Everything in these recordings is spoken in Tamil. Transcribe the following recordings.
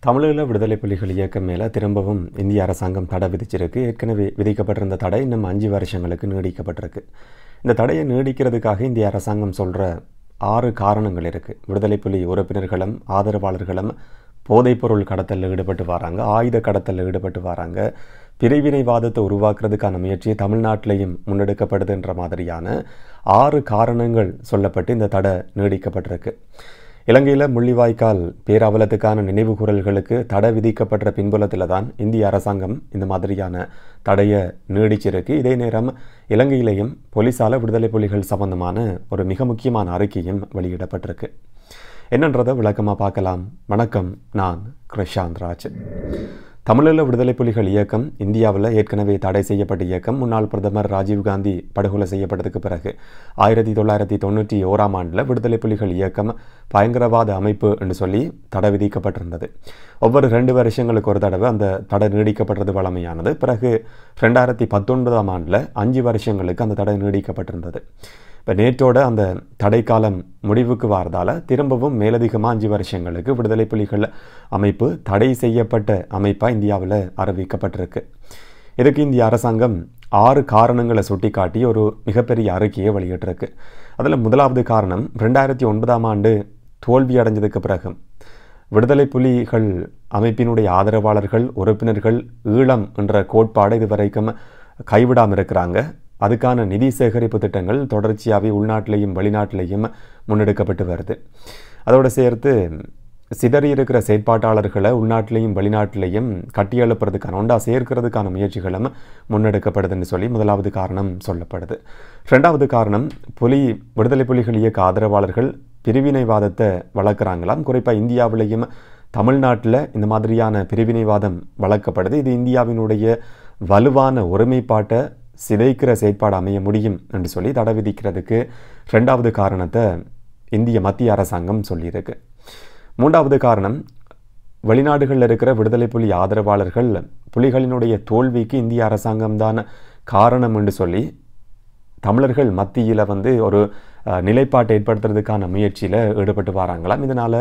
தமிழீழ விடுதலை புலிகள் இயக்கம் மேலே திரும்பவும் இந்திய அரசாங்கம் தடை விதிச்சிருக்கு. ஏற்கனவே விதிக்கப்பட்டிருந்த தடை இன்னும் 5 வருஷங்களுக்கு நீடிக்கப்பட்டிருக்கு. இந்த தடையை நீடிக்கிறதுக்காக இந்திய அரசாங்கம் சொல்கிற 6 காரணங்கள் இருக்குது. விடுதலை புலி உறுப்பினர்களும் ஆதரவாளர்களும் போதைப்பொருள் கடத்தலில் ஈடுபட்டு வராங்க, ஆயுத கடத்தலில் ஈடுபட்டு வராங்க, பிரிவினைவாதத்தை உருவாக்குறதுக்கான முயற்சியை தமிழ்நாட்டிலையும் முன்னெடுக்கப்படுதுன்ற மாதிரியான 6 காரணங்கள் சொல்லப்பட்டு இந்த தடை நீடிக்கப்பட்டிருக்கு. இலங்கையில் முள்ளிவாய்க்கால் பேராவலத்துக்கான நினைவு கூறல்களுக்கு தடை விதிக்கப்பட்ட பின்புலத்தில் தான் இந்திய அரசாங்கம் இந்த மாதிரியான தடையை நீடிச்சிருக்கு. இதே நேரம் இலங்கையிலேயும் போலீஸால் விடுதலை புலிகள் சம்பந்தமான ஒரு மிக முக்கியமான அறிக்கையும் வெளியிடப்பட்டிருக்கு. என்னன்றதை விளக்கமாக பார்க்கலாம். வணக்கம், நான் கிருஷாந்த் ராஜ். தமிழீழ விடுதலை புலிகள் இயக்கம் இந்தியாவில் ஏற்கனவே தடை செய்யப்பட்ட இயக்கம். முன்னாள் பிரதமர் ராஜீவ்காந்தி படுகொலை செய்யப்பட்டதுக்கு பிறகு 1991 விடுதலை புலிகள் இயக்கம் பயங்கரவாத அமைப்பு என்று சொல்லி தடை விதிக்கப்பட்டிருந்தது. ஒவ்வொரு 2 வருஷங்களுக்கு ஒரு தடவை அந்த தடை நீடிக்கப்பட்டது வழமையானது. பிறகு 2019 5 வருஷங்களுக்கு அந்த தடை நீடிக்கப்பட்டிருந்தது. இப்போ நேற்றோட அந்த தடைக்காலம் முடிவுக்கு வரதால் திரும்பவும் மேலதிகமாக 5 வருஷங்களுக்கு விடுதலை புலிகள் அமைப்பு தடை செய்யப்பட்ட அமைப்பாக இந்தியாவில் அறிவிக்கப்பட்டிருக்கு. இதுக்கு இந்திய அரசாங்கம் 6 காரணங்களை சுட்டி காட்டி ஒரு மிகப்பெரிய அறிக்கையை வெளியிட்டிருக்கு. அதில் முதலாவது காரணம் 2009 தோல்வி அடைஞ்சதுக்கு பிறகு விடுதலை புலிகள் அமைப்பினுடைய ஆதரவாளர்கள் உறுப்பினர்கள் ஈழம் என்ற கோட்பாடு இதுவரைக்கும் கைவிடாமல் இருக்கிறாங்க. அதுக்கான நிதி சேகரிப்பு திட்டங்கள் தொடர்ச்சியாகவே உள்நாட்டிலையும் வெளிநாட்டிலையும் முன்னெடுக்கப்பட்டு வருது. அதோடு சேர்த்து சிதறி இருக்கிற செயற்பாட்டாளர்களை உள்நாட்டிலையும் வெளிநாட்டிலையும் கட்டியெழுப்புறதுக்கான ஒன்றா சேர்க்கிறதுக்கான முயற்சிகளும் முன்னெடுக்கப்படுதுன்னு சொல்லி முதலாவது காரணம் சொல்லப்படுது. 2வது காரணம் விடுதலை புலிகள் இயக்க ஆதரவாளர்கள் பிரிவினைவாதத்தை வளர்க்குறாங்களாம். குறிப்பாக இந்தியாவிலையும் தமிழ்நாட்டில் இந்த மாதிரியான பிரிவினைவாதம் வளர்க்கப்படுது. இது இந்தியாவினுடைய வலுவான ஒருமைப்பாட்டை சிதைக்கிற செயற்பாடு அமைய முடியும் என்று சொல்லி தடை விதிக்கிறதுக்கு 2வது காரணத்தை இந்திய மத்திய அரசாங்கம் சொல்லியிருக்கு. 3வது காரணம் வெளிநாடுகளில் இருக்கிற விடுதலை புலி ஆதரவாளர்கள் புலிகளினுடைய தோல்விக்கு இந்திய அரசாங்கம்தான் காரணம் என்று சொல்லி தமிழர்கள் மத்தியில் ஒரு நிலைப்பாட்டை ஏற்படுத்துறதுக்கான முயற்சியில் ஈடுபட்டு வராங்களாம். இதனால்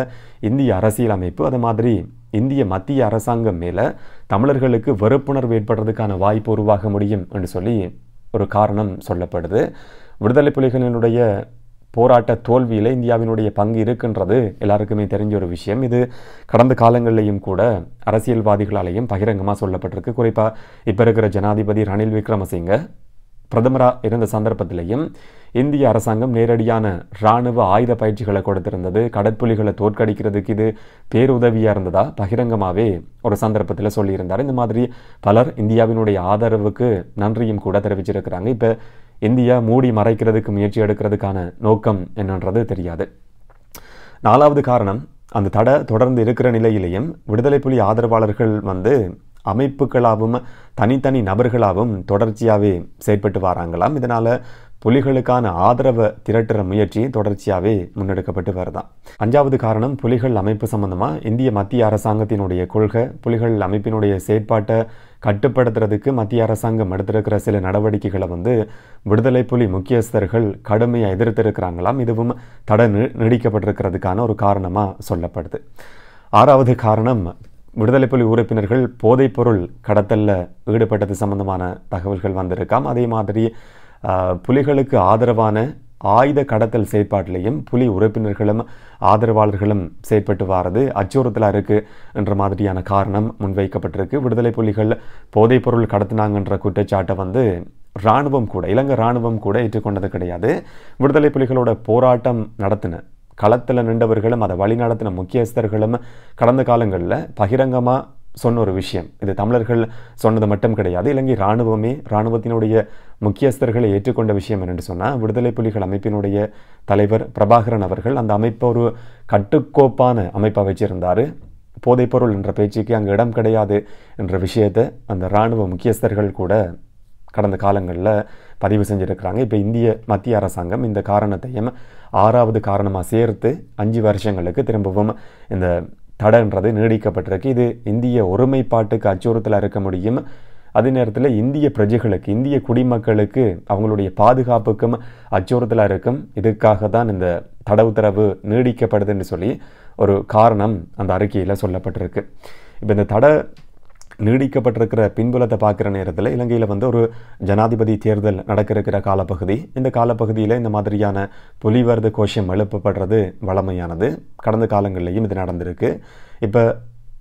இந்திய அரசியலமைப்பு அது மாதிரி இந்திய மத்திய அரசாங்கம் மேலே தமிழர்களுக்கு வெறுப்புணர்வு ஏற்படுறதுக்கான வாய்ப்பு உருவாக முடியும் என்று சொல்லி ஒரு காரணம் சொல்லப்படுது. விடுதலை புலிகளினுடைய போராட்ட தோல்வியில் இந்தியாவினுடைய பங்கு இருக்குன்றது எல்லாருக்குமே தெரிஞ்ச ஒரு விஷயம். இது கடந்த காலங்களிலையும் கூட அரசியல்வாதிகளாலேயும் பகிரங்கமாக சொல்லப்பட்டிருக்கு. குறிப்பாக இப்போ இருக்கிற ஜனாதிபதி ரணில் விக்ரமசிங்க பிரதமராக இருந்த சந்தர்ப்பத்திலையும் இந்திய அரசாங்கம் நேரடியான இராணுவ ஆயுத பயிற்சிகளை கொடுத்திருந்தது. கடற்புலிகளை தோற்கடிக்கிறதுக்கு இது பேருதவியாக இருந்ததா பகிரங்கமாகவே ஒரு சந்தர்ப்பத்தில் சொல்லியிருந்தார். இந்த மாதிரி பலர் இந்தியாவினுடைய ஆதரவுக்கு நன்றியும் கூட தெரிவிச்சிருக்கிறாங்க. இப்போ இந்தியா மூடி மறைக்கிறதுக்கு முயற்சி எடுக்கிறதுக்கான நோக்கம் என்னன்றது தெரியாது. 4வது காரணம், அந்த தடை தொடர்ந்து இருக்கிற நிலையிலையும் விடுதலை புலி ஆதரவாளர்கள் அமைப்புகளாகவும் தனித்தனி நபர்களாகவும் தொடர்ச்சியாகவே செயற்பட்டு வராங்களாம். இதனால் புலிகளுக்கான ஆதரவை திரட்டுற முயற்சி தொடர்ச்சியாகவே முன்னெடுக்கப்பட்டு வருதான். 5வது காரணம், புலிகள் அமைப்பு சம்பந்தமாக இந்திய மத்திய அரசாங்கத்தினுடைய கொள்கை புலிகள் அமைப்பினுடைய செயற்பாட்டை கட்டுப்படுத்துறதுக்கு மத்திய அரசாங்கம் எடுத்திருக்கிற சில நடவடிக்கைகளை விடுதலை புலி முக்கியஸ்தர்கள் கடுமையாக எதிர்த்திருக்கிறாங்களாம். இதுவும் தடை நீடிக்கப்பட்டிருக்கிறதுக்கான ஒரு காரணமாக சொல்லப்படுது. 6வது காரணம், விடுதலை புலி உறுப்பினர்கள் போதைப்பொருள் கடத்தலில் ஈடுபட்டது சம்பந்தமான தகவல்கள் வந்திருக்காம். அதே மாதிரி புலிகளுக்கு ஆதரவான ஆயுத கடத்தல் செயற்பாட்டிலையும் புலி உறுப்பினர்களும் ஆதரவாளர்களும் செயற்பட்டு வாரது அச்சுறுத்தலாக இருக்குது என்ற மாதிரியான காரணம் முன்வைக்கப்பட்டிருக்கு. விடுதலை புலிகள் போதைப்பொருள் கடத்தினாங்கன்ற குற்றச்சாட்டை இராணுவம் கூட இலங்கை இராணுவம் கூட ஏற்றுக்கொண்டது கிடையாது. விடுதலை புலிகளோட போராட்டம் நடத்தின களத்தில் நின்றவர்களும் அதை வழி நடத்தின முக்கியஸ்தர்களும் கடந்த காலங்களில் பகிரங்கமாக சொன்ன ஒரு விஷயம். இது தமிழர்கள் சொன்னது மட்டும் கிடையாது. இலங்கை இராணுவத்தினுடைய முக்கியஸ்தர்களை ஏற்றுக்கொண்ட விஷயம் என்னென்று சொன்னால், விடுதலை புலிகள் அமைப்பினுடைய தலைவர் பிரபாகரன் அவர்கள் அந்த அமைப்பை ஒரு கட்டுக்கோப்பான அமைப்பாக வச்சிருந்தார். போதைப்பொருள் என்ற பேச்சுக்கு அங்கே இடம் கிடையாது என்ற விஷயத்தை அந்த இராணுவ முக்கியஸ்தர்கள் கூட கடந்த காலங்களில் பதிவு செஞ்சுருக்கிறாங்க. இப்போ இந்திய மத்திய அரசாங்கம் இந்த காரணத்தையும் 6வது காரணமாக சேர்த்து 5 வருஷங்களுக்கு திரும்பவும் இந்த தடைன்றது நீடிக்கப்பட்டிருக்கு. இது இந்திய ஒருமைப்பாட்டுக்கு அச்சுறுத்தலாக இருக்க முடியும். அதே நேரத்தில் இந்திய பிரஜைகளுக்கு இந்திய குடிமக்களுக்கு அவங்களுடைய பாதுகாப்புக்கும் அச்சுறுத்தலாக இருக்கும். இதுக்காக தான் இந்த தடை உத்தரவு நீடிக்கப்படுதுன்னு சொல்லி ஒரு காரணம் அந்த அறிக்கையில் சொல்லப்பட்டிருக்கு. இப்போ இந்த தடை நீடிக்கப்பட்டிருக்கிற பின்புலத்தை பார்க்குற நேரத்தில் இலங்கையில் வந்து ஒரு ஜனாதிபதி தேர்தல் நடக்கிற காலப்பகுதி. இந்த காலப்பகுதியில் இந்த மாதிரியான புலிவரது கோஷம் எழுப்பப்படுறது வழமையானது. கடந்த காலங்கள்லையும் இது நடந்திருக்கு. இப்போ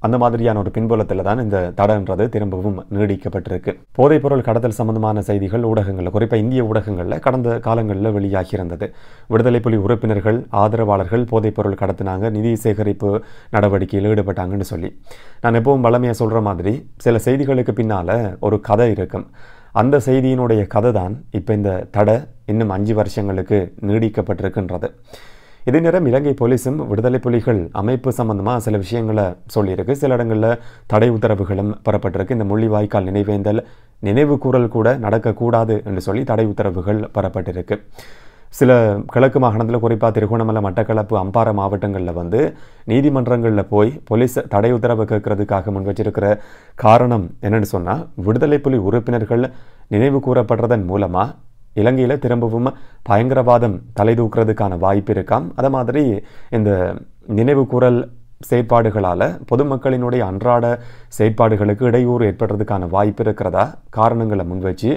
அந்த மாதிரியான ஒரு பின்புலத்தில் தான் இந்த தடைன்றது திரும்பவும் நீடிக்கப்பட்டிருக்கு. போதைப்பொருள் கடத்தல் சம்பந்தமான செய்திகள் ஊடகங்களில், குறிப்பாக இந்திய ஊடகங்களில் கடந்த காலங்களில் வெளியாகி இருந்தது. விடுதலை புலி உறுப்பினர்கள் ஆதரவாளர்கள் போதைப்பொருள் கடத்தினாங்க, நிதி சேகரிப்பு நடவடிக்கையில் ஈடுபட்டாங்கன்னு சொல்லி. நான் எப்பவும் வழமையாக சொல்கிற மாதிரி சில செய்திகளுக்கு பின்னால் ஒரு கதை இருக்கும். அந்த செய்தியினுடைய கதை தான் இப்போ இந்த தடை இன்னும் 5 வருஷங்களுக்கு நீடிக்கப்பட்டிருக்குன்றது. இதே நேரம் இலங்கை போலீஸும் விடுதலை புலிகள் அமைப்பு சம்பந்தமாக சில விஷயங்களை சொல்லியிருக்கு. சில இடங்களில் தடை உத்தரவுகளும் பெறப்பட்டிருக்கு. இந்த முள்ளிவாய்க்கால் நினைவேந்தல் நினைவு கூறல் கூட நடக்கக்கூடாது என்று சொல்லி தடை உத்தரவுகள் பெறப்பட்டிருக்கு. சில கிழக்கு மாகாணத்தில், குறிப்பாக திருகோணமலை, மட்டக்களப்பு, அம்பாறை மாவட்டங்களில் வந்து நீதிமன்றங்களில் போய் போலீஸ் தடை உத்தரவு கேட்கறதுக்காக முன் வச்சிருக்கிற காரணம் என்னென்னு சொன்னால், விடுதலை புலி உறுப்பினர்கள் நினைவு கூறப்படுறதன் மூலமாக இலங்கையில் திரும்பவும் பயங்கரவாதம் தலை தூக்குறதுக்கான வாய்ப்பு இருக்காம். அதே மாதிரி இந்த நினைவு கூறல் செயற்பாடுகளால் பொதுமக்களினுடைய அன்றாட செயற்பாடுகளுக்கு இடையூறு ஏற்படுறதுக்கான வாய்ப்பு இருக்கிறதா காரணங்களை முன்வச்சு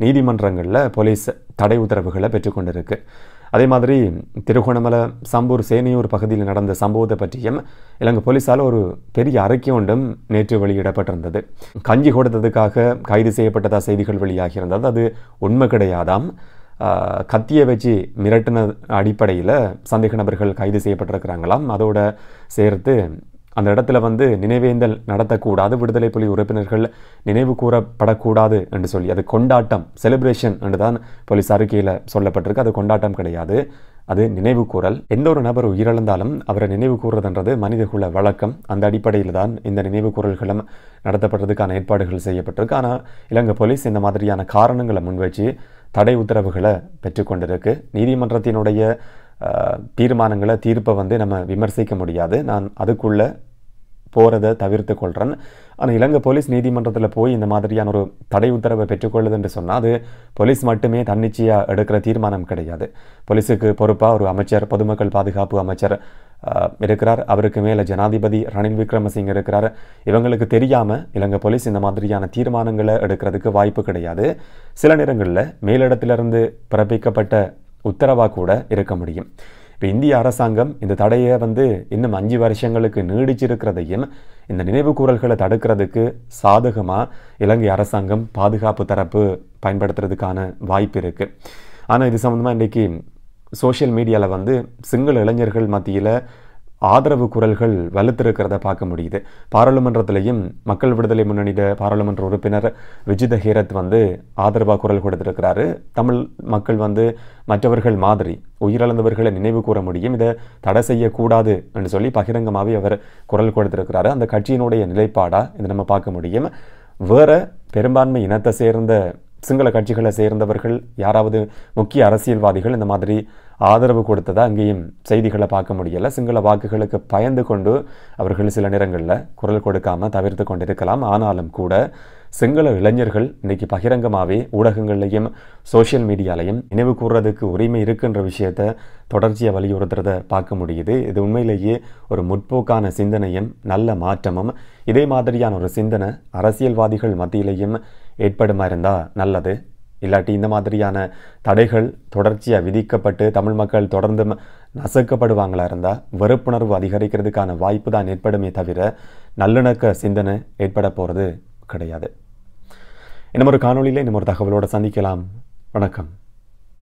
நீதிமன்றங்களில் போலீஸ் தடை உத்தரவுகளை பெற்றுக்கொண்டிருக்கு. அதே மாதிரி திருகோணமலை, சம்பூர், சேனையூர் பகுதியில் நடந்த சம்பவத்தை பற்றியும் இலங்கை போலீஸால் ஒரு பெரிய அறிக்கை ஒன்றும் நேற்று வெளியிடப்பட்டிருந்தது. கஞ்சி கொடுத்ததுக்காக கைது செய்யப்பட்டதா செய்திகள் வெளியாகியிருந்தது. அது உண்மை கிடையாதாம். கத்தியை வச்சு மிரட்டின அடிப்படையில் சந்தேக நபர்கள் கைது செய்யப்பட்டிருக்கிறாங்களாம். அதோட சேர்த்து அந்த இடத்துல வந்து நினைவேந்தல் நடத்தக்கூடாது, விடுதலை புலி உறுப்பினர்கள் நினைவு கூறப்படக்கூடாது என்று சொல்லி, அது கொண்டாட்டம், செலிப்ரேஷன் என்று தான் போலீஸ் அறிக்கையில் சொல்லப்பட்டிருக்கு. அது கொண்டாட்டம் கிடையாது, அது நினைவு கூறல். எந்த ஒரு நபர் உயிரிழந்தாலும் அவரை நினைவு கூறுறதுன்றது மனிதகுல வழக்கம். அந்த அடிப்படையில் தான் இந்த நினைவு கூறல்களும் நடத்தப்படுறதுக்கான ஏற்பாடுகள் செய்யப்பட்டிருக்கு. ஆனால் இலங்கை போலீஸ் இந்த மாதிரியான காரணங்களை முன்வச்சு தடை உத்தரவுகளை பெற்றுக்கொண்டிருக்கு. நீதிமன்றத்தினுடைய தீர்மானங்களை, தீர்ப்பை வந்து நம்ம விமர்சிக்க முடியாது. நான் அதுக்குள்ளே போகிறத தவிர்த்து கொள்கிறேன். ஆனால் இலங்கை போலீஸ் நீதிமன்றத்தில் போய் இந்த மாதிரியான ஒரு தடை உத்தரவை பெற்றுக்கொள்ளுது என்று சொன்னால் அது போலீஸ் மட்டுமே தன்னிச்சையாக எடுக்கிற தீர்மானம் கிடையாது. போலீஸுக்கு பொறுப்பாக ஒரு அமைச்சர், பொதுமக்கள் பாதுகாப்பு அமைச்சர் இருக்கிறார். அவருக்கு மேலே ஜனாதிபதி ரணில் விக்ரமசிங்க இருக்கிறார். இவங்களுக்கு தெரியாமல் இலங்கை போலீஸ் இந்த மாதிரியான தீர்மானங்களை எடுக்கிறதுக்கு வாய்ப்பு கிடையாது. சில நேரங்களில் மேலிடத்திலிருந்து பிறப்பிக்கப்பட்ட உத்தரவாக கூட இருக்க முடியும். இப்போ இந்திய அரசாங்கம் இந்த தடையை வந்து இன்னும் 5 வருஷங்களுக்கு நீடிச்சிருக்கிறதையும் இந்த நினைவு கூறல்களை தடுக்கிறதுக்கு சாதகமாக இலங்கை அரசாங்கம் பாதுகாப்பு தரப்பு பயன்படுத்துறதுக்கான வாய்ப்பு இருக்குது. ஆனால் இது சம்மந்தமாக இன்றைக்கி சோஷியல் மீடியாவில் வந்து சிங்கள இளைஞர்கள் மத்தியில் ஆதரவு குரல்கள் வலுத்திருக்கிறத பார்க்க முடியுது. பாராளுமன்றத்திலையும் மக்கள் விடுதலை முன்னணியிட பாராளுமன்ற உறுப்பினர் விஜித ஹேரத் வந்து ஆதரவாக குரல் கொடுத்திருக்கிறாரு. தமிழ் மக்கள் வந்து மற்றவர்கள் மாதிரி உயிரிழந்தவர்களை நினைவு கூற முடியும், இதை தடை செய்யக்கூடாது என்று சொல்லி பகிரங்கமாகவே அவர் குரல் கொடுத்திருக்கிறாரு. அந்த கட்சியினுடைய நிலைப்பாடாக இதை நம்ம பார்க்க முடியும். வேற பெரும்பான்மை இனத்தை சேர்ந்த சிங்கள கட்சிகளை சேர்ந்தவர்கள் யாராவது முக்கிய அரசியல்வாதிகள் இந்த மாதிரி ஆதரவு கொடுத்ததா அங்கேயும் செய்திகளை பார்க்க முடியலை. சிங்கள வாக்குகளுக்கு பயந்து கொண்டு அவர்கள் சில நேரங்களில் குரல் கொடுக்காமல் தவிர்த்து கொண்டிருக்கலாம். ஆனாலும் கூட சிங்கள இளைஞர்கள் இன்றைக்கி பகிரங்கமாகவே ஊடகங்கள்லையும் சோஷியல் மீடியாலையும் நினைவு கூறுறதுக்கு உரிமை இருக்குன்ற விஷயத்தை தொடர்ச்சியாக வலியுறுத்துறத பார்க்க முடியுது. இது உண்மையிலேயே ஒரு முற்போக்கான சிந்தனையும் நல்ல மாற்றமும். இதே மாதிரியான ஒரு சிந்தனை அரசியல்வாதிகள் மத்தியிலையும் ஏற்படுமா இருந்தால் நல்லது. இல்லாட்டி இந்த மாதிரியான தடைகள் தொடர்ச்சியாக விதிக்கப்பட்டு தமிழ் மக்கள் தொடர்ந்து நசுக்கப்படுவாங்களா இருந்தால் வெறுப்புணர்வு அதிகரிக்கிறதுக்கான வாய்ப்பு தான் ஏற்படுமே தவிர நல்லிணக்க சிந்தனை ஏற்பட போகிறது கிடையாது. இன்னும் ஒரு காணொலியில் இன்னும் ஒரு தகவலோடு சந்திக்கலாம். வணக்கம்.